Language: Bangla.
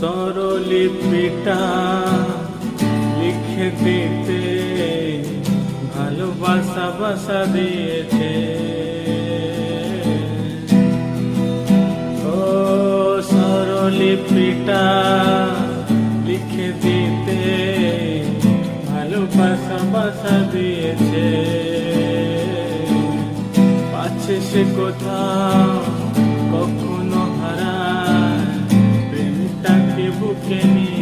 স্বরলিপিটা লিখে দিতে ভালোবাসা বাসা দিয়েছে। ও স্বরলিপিটা লিখে দিতে ভালোবাসা বাসা দিয়েছে। পাচ্ছে সে কোথাও কখনো হারায় প্রেমটাকে বুকে নিয়ে।